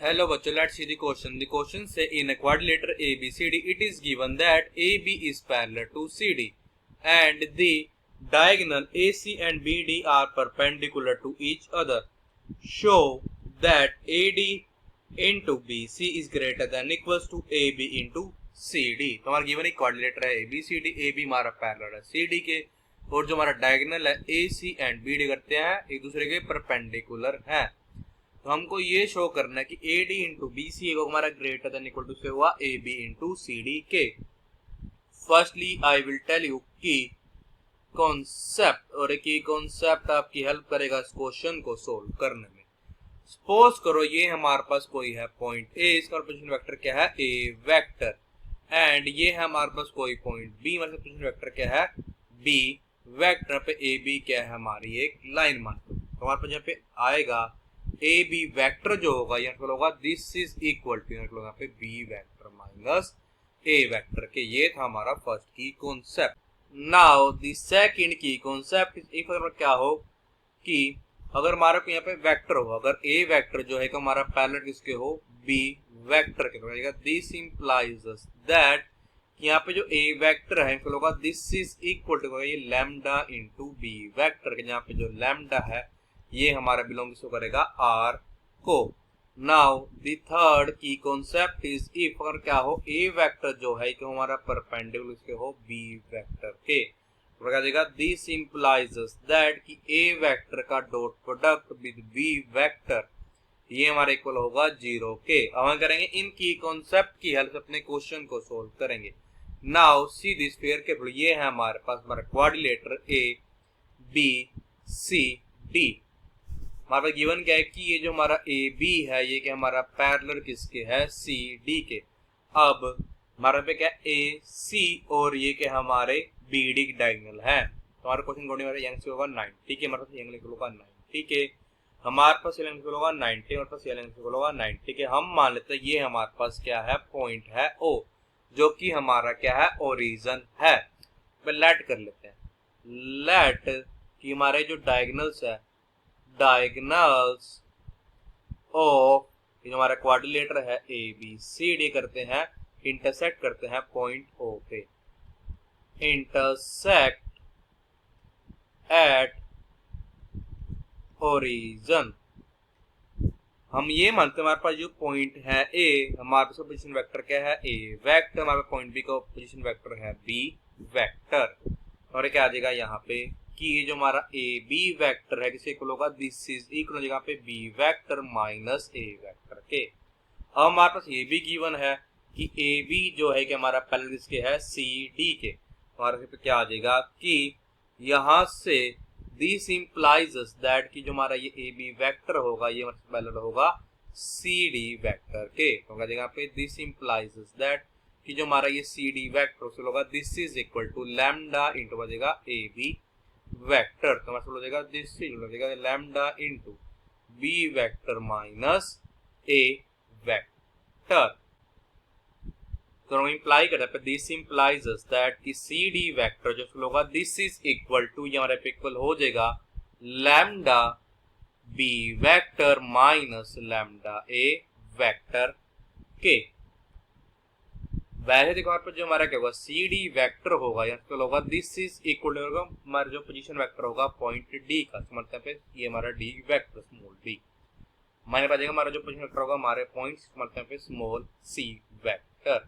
Hello bachcho, let's see the question. The question say in a quadrilateral ABCD, it is given that AB is parallel to CD and the diagonal AC and BD are perpendicular to each other. Show that AD into BC is greater than equals to AB into CD. तो हमारा given एक quadrilateral है ABCD, AB हमारा parallel है CD के और जो हमारा डायगोनल है AC एंड BD करते हैं एक दूसरे के परपेंडिकुलर हैं। तो हमको ये शो करना है कि AD इंटू BC को हमारा ग्रेटर देन इक्वल टू से हुआ AB इंटू CD के। Firstly I will tell you कि कॉन्सेप्ट और एक ये कॉन्सेप्ट आपकी हेल्प करेगा इस क्वेश्चन को सोल्व करने में। सपोज करो ये हमारे पास कोई है पॉइंट A, इसका पोजीशन वेक्टर क्या है A वेक्टर, एंड ये है हमारे पास कोई पॉइंट B, मतलब पोजीशन वेक्टर क्या है B वेक्टर पे AB क्या है हमारी एक लाइन मान। तो हमारे पास यहाँ पे आएगा ए बी वेक्टर जो होगा यहाँ होगा दिस इज इक्वल टू यहाँ पे बी वेक्टर माइनस ए वेक्टर के। ये था हमारा फर्स्ट की कॉन्सेप्ट। नाउ द सेकंड की कॉन्सेप्ट इफ क्या हो कि अगर हमारे को यहाँ पे वेक्टर हो, अगर ए वेक्टर जो है तो हमारा पैरेलल किसके हो बी वेक्टर के, तो दिस इंप्लाइज दैट यहाँ पे जो ए वेक्टर है होगा दिस इज इक्वल टू ये लैम्डा इनटू बी वेक्टर के, जहाँ पे जो लैम्डा है ये हमारा बिलोंग्स करेगा आर को। नाउ द थर्ड की कॉन्सेप्ट इज इफ अगर क्या हो ए वेक्टर जो है तो हमारा परपेंडिकुलर इसके हो बी वेक्टर के, तो क्या देगा दिस इंप्लाइज दैट कि ए वेक्टर का dot product with B vector ये हमारा इक्वल होगा 0 के। अब हम करेंगे इनकी कॉन्सेप्ट की हेल्प से अपने क्वेश्चन को सोल्व करेंगे। नाउ सी दिस फिगर के ये है हमारे पास हमारा quadrilateral A B C D. हमारे पास गिवन क्या है कि ये जो हमारा ए बी है ये क्या हमारा पैरेलल किसके है सी डी के। अब हमारे पे क्या ए सी और ये क्या हमारे बी डी डायगोनल है, तो हमारा क्वेश्चन अकॉर्डिंग हमारा यंग से होगा 90 के, हमारे पास यंग लिखल होगा 90 के, हमारे पास यंग लिखल होगा 90, हमारे पास यंग लिखल होगा 90 के। हम मान लेते हैं ये हमारे पास क्या है पॉइंट है ओ जो कि हमारा क्या है ओरिजिन है। लेट कर लेते हैं, लेट कि हमारे जो डायगोनल्स है डायगोनल्स ऑफ जो हमारा क्वाड्रिलेटर है ए बी सी डी करते हैं इंटरसेक्ट करते हैं पॉइंट ओ पे, इंटरसेक्ट एट ओरिजिन। हम ये मानते हैं हमारे पास जो पॉइंट है ए हमारे पास पोजीशन वेक्टर क्या है ए वेक्टर, हमारे पास पॉइंट बी का पोजीशन वेक्टर है बी वेक्टर, और क्या आ जाएगा यहाँ पे कि ये जो हमारा ए बी वेक्टर है किसे इक्वल होगा दिस इज इक्वल हो जाएगा पे बी वेक्टर माइनस ए वेक्टर के। अब हमारे पास ये भी गिवन है कि ए बी जो है कि हमारा पैरेलल किसके है सी डी के, हमारे पे क्या आ जाएगा कि यहाँ से दिस इंप्लाइज दैट कि जो हमारा ये ए बी वेक्टर होगा ये हमारे पैरेलल होगा सी डी वेक्टर के, तो क्या जाएगा पे दिस इंप्लाइज दैट कि जो हमारा ये सी डी वेक्टर उससे होगा this is equal to lambda into हो जाएगा ए बी वेक्टर, तो हमारा हो जाएगा दिस इज हो जाएगा lambda into b vector minus ए वेक्टर। तो हम इंप्लाई करते हैं दिस इंप्लाइज दैट कि सी डी वेक्टर जो होगा दिस इज इक्वल टू ये हमारे पे इक्वल हो जाएगा lambda b vector minus lambda ए वेक्टर के। वैसे देखो यहाँ पर जो हमारा क्या होगा सी डी वेक्टर होगा यहाँ होगा दिस इज इक्वल होगा हमारा जो पोजीशन वेक्टर होगा पॉइंट डी का, मतलब पे ये हमारा डी वेक्टर स्मॉल डी हमारे पास हमारा जो पोजीशन वेक्टर होगा हमारे पॉइंट मतलब पे स्मॉल सी वेक्टर।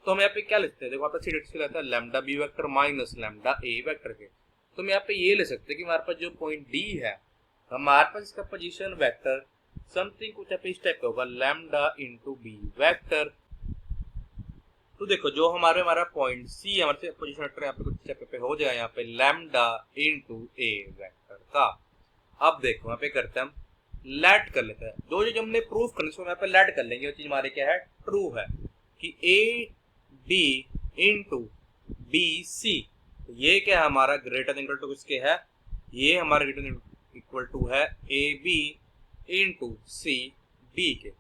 तो हम यहाँ पे क्या लिखते हैं देखो यहाँ पे सी रहता है lambda b vector minus lambda ए वेक्टर के, तो हम यहाँ पे ये ले सकते हैं कि हमारे पास जो पॉइंट डी है हमारे पास इसका पोजीशन वेक्टर समथिंग कुछ इस टाइप का होगा लैम्डा इंटू बी वेक्टर। तो देखो जो हमारा पॉइंट सी हमारे पोजीशन वेक्टर यहाँ पे कुछ स्टेप पे हो जाएगा यहाँ पे लैम्डा इनटू ए वेक्टर का। अब देखो यहाँ पे करते हैं हम लेट कर लेते हैं, जो जो हमने प्रूफ करने उसको यहाँ पे लेट कर लेंगे, वो चीज हमारे क्या है ट्रू है कि A D into B C ये क्या है हमारा ग्रेटर देन इक्वल टू किसके है ये हमारा ग्रेटर देन इक्वल टू है A B into C D के।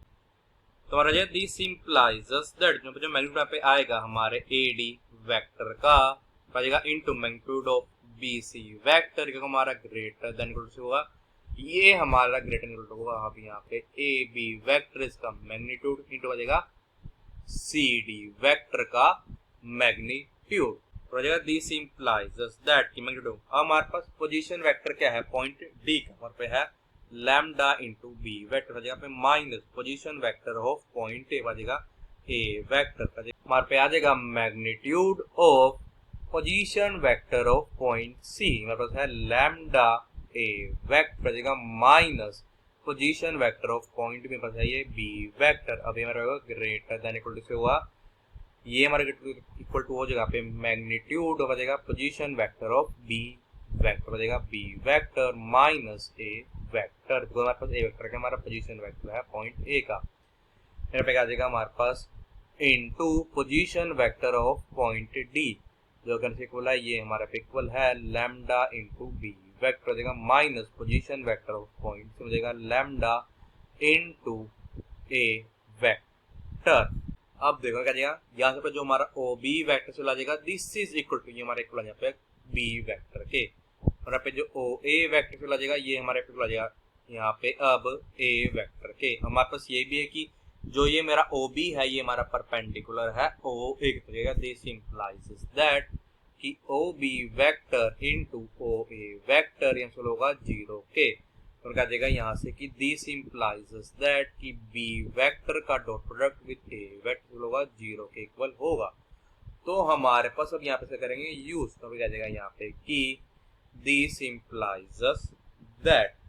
तो हमारा जो दिस इंप्लाइज दैट जो मैग्नीट्यूड यहाँ पे आएगा हमारे ए डी वेक्टर का पाएगा into magnitude of B C vector, क्योंकि हमारा ग्रेटर देन इक्वल टू होगा ये हमारा ग्रेटर देन इक्वल टू होगा अब यहाँ पे ए बी वेक्टर इसका मैग्नीट्यूड इंटू हो जाएगा सी डी वेक्टर का मैग्नीट्यूड तो हो जाएगा दिस इंप्लाइज दैट की मैग्नीट्यूड। अब हमारे पास पोजीशन वेक्टर क्या है पॉइंट डी का, हमारे पे है लैम्डा इंटू बी वेक्टर हो जाएगा पे minus position vector of point A हो जाएगा ए वेक्टर का हमारे पे आ जाएगा magnitude of position vector of point C, हमारे पास है लैम्डा ए वेक्टर हो जाएगा minus position vector of point में पास है ये बी वेक्टर। अब ये हमारा ग्रेटर देन इक्वल टू से हुआ, ये हमारा इक्वल टू हो जाएगा पे मैग्नीट्यूड हो जाएगा position vector of B vector हो जाएगा बी वेक्टर माइनस ए वेक्टर, तो हमारे पास ए वेक्टर का हमारा पोजीशन वेक्टर है पॉइंट ए का। मेरे पे आ जाएगा हमारे पास into position vector of point D जो कि इक्वल है ये हमारा पे इक्वल है लैम्डा इंटू बी वेक्टर हो जाएगा minus position vector of point से हो जाएगा लैम्डा इनटू ए वेक्टर। अब देखो क्या जाएगा यहाँ से जो हमारा ओ बी वेक्टर से आ जाएगा दिस इज इक्वल टू ये हमारा इक्वल यहाँ पे बी वेक्टर के, और यहाँ पे जो ओ ए वेक्टर से आ जाएगा ये हमारे इक्वल आ जाएगा यहाँ पे अब ए वेक्टर के। हमारे पास ये भी है कि जो ये मेरा ओ बी है ये हमारा परपेंडिकुलर है ओ ए की जगह, दिस इंप्लाइज दैट कि O B vector into O A vector यहाँ से होगा 0 के, और क्या देगा यहाँ से कि दिस इंप्लाइज दैट कि बी वेक्टर का dot product with a vector होगा 0 के इक्वल होगा। तो हमारे पास अब यहाँ पे से करेंगे यूज, तो क्या देगा यहाँ पे कि दिस इंप्लाइज दैट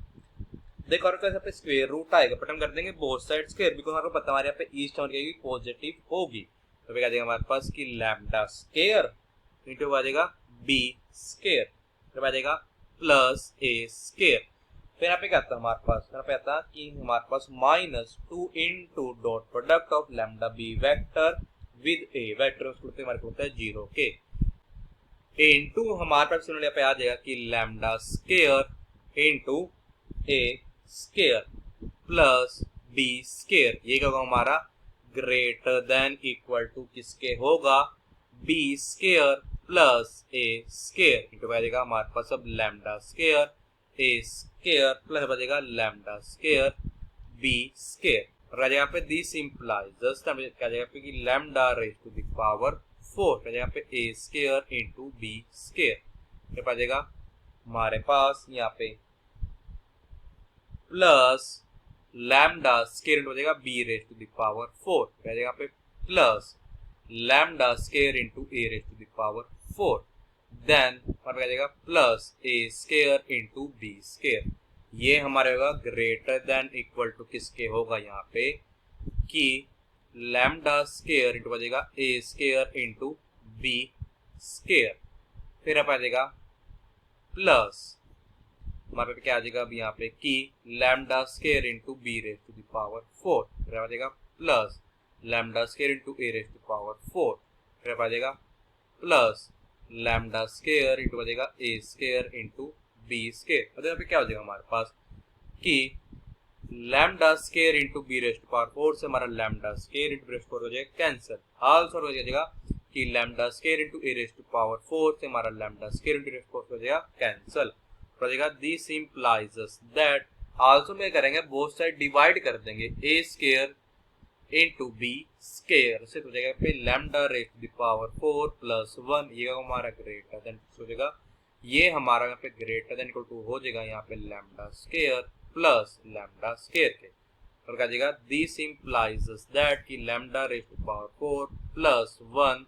देखो और कैसे पे स्क्वायर रूट आएगा बट हम कर देंगे बोथ साइड स्क्वायर बिकॉज हमारे को पता हमारे यहाँ पे ईस्ट और पॉजिटिव होगी, तो क्या देगा हमारे पास कि लैम्डा स्क्वायर इंटू आ जाएगा बी स्क्वायर, फिर आ जाएगा प्लस ए स्क्वायर। फिर यहाँ पे क्या आता है हमारे पास, यहाँ पे आता है कि हमारे पास minus 2 into dot product of lambda b vector with a vector उसको हमारे को होता है 0 के इंटू हमारे पास यहाँ पे आ जाएगा कि लैम्डा स्क्वायर इंटू ए स्क्वायर प्लस बी स्क्वायर, ये क्या होगा हमारा ग्रेटर देन इक्वल टू किसके होगा B square plus A square into बचेगा हमारे पास अब lambda square A square plus बचेगा लैम्डा स्क्वायर बी स्क्वायर, और यहाँ पे दिस इंप्लाइज क्या जगह पे कि lambda raise to the power 4 जगह पे A square into B square, क्या बचेगा हमारे पास यहाँ पे प्लस लैम्डा स्क्वायर इंटू बचेगा B raise to the power 4 क्या जगह पे plus lambda square into A raise to the power 4 then हमारे क्या जाएगा plus A square into B square, ये हमारे होगा ग्रेटर देन इक्वल टू किसके होगा यहाँ पे कि लैम्डा स्क्वायर इंटू बचेगा A square into B square, फिर आप आ जाएगा प्लस हमारे पे क्या आ जाएगा अब यहाँ पे कि lambda square into B raise to the power 4 फिर आ जाएगा plus lambda square into A raise to power 4 फिर आ जाएगा प्लस लैम्डा स्क्वायर इंटू बचेगा A square into B square, तो यहाँ पे क्या हो जाएगा हमारे पास कि lambda square into B raise to power 4 से हमारा lambda square into B raise to power हो जाएगा कैंसिल, आल्सो हो जाएगा कि lambda square into A raise to power 4 से हमारा lambda square into raise to power हो जाएगा कैंसिल, हो जाएगा दिस इंप्लाइज दैट आल्सो में करेंगे बोथ साइड डिवाइड कर देंगे A square into B square से हो जाएगा पे lambda raise to the power 4 plus 1 ये हमारा ग्रेटर देन हो जाएगा, ये हमारा यहाँ पे ग्रेटर देन इक्वल टू हो जाएगा यहाँ पे lambda square plus lambda square के, और क्या जाएगा दिस इंप्लाइज दैट कि lambda raise to power 4 plus 1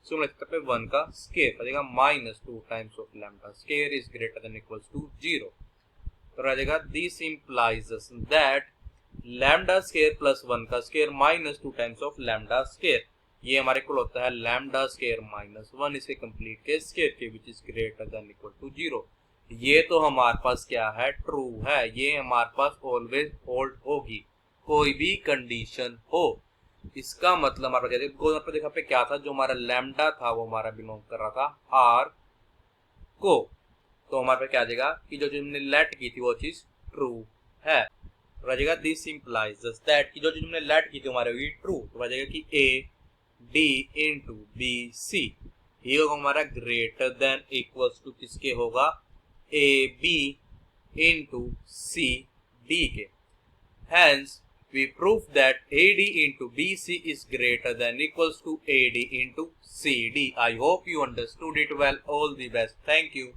सुन पे 1 का स्क्वायर हो जाएगा minus 2 times of lambda square is greater than equals to 0, तो आ जाएगा this implies that lambda square plus 1 का square minus 2 times of lambda square, ये हमारे को होता है लैम्डा स्क्वायर माइनस 1 इसे कंप्लीट के स्क्वायर के which is greater than equal to 0, ये तो हमारे पास क्या है ट्रू है, ये हमारे पास ऑलवेज होल्ड होगी कोई भी कंडीशन हो, इसका मतलब हमारे पास देखा पे क्या था जो हमारा लैम्डा था वो हमारा बिलोंग कर रहा था आर को, तो हमारे पास क्या आ जाएगा कि जो हमने लेट की थी वो चीज ट्रू है, तो आ जाएगा दिस इंप्लाइज दैट कि जो चीज हमने लेट की थी हमारे होगी ट्रू, तो आ जाएगा कि A D into B C ये होगा हमारा ग्रेटर देन इक्वल्स टू किसके होगा ए बी into CD के. Hence, we prove that AD into BC is greater than equals to AD into CD. I hope you understood it well. All the best. Thank you.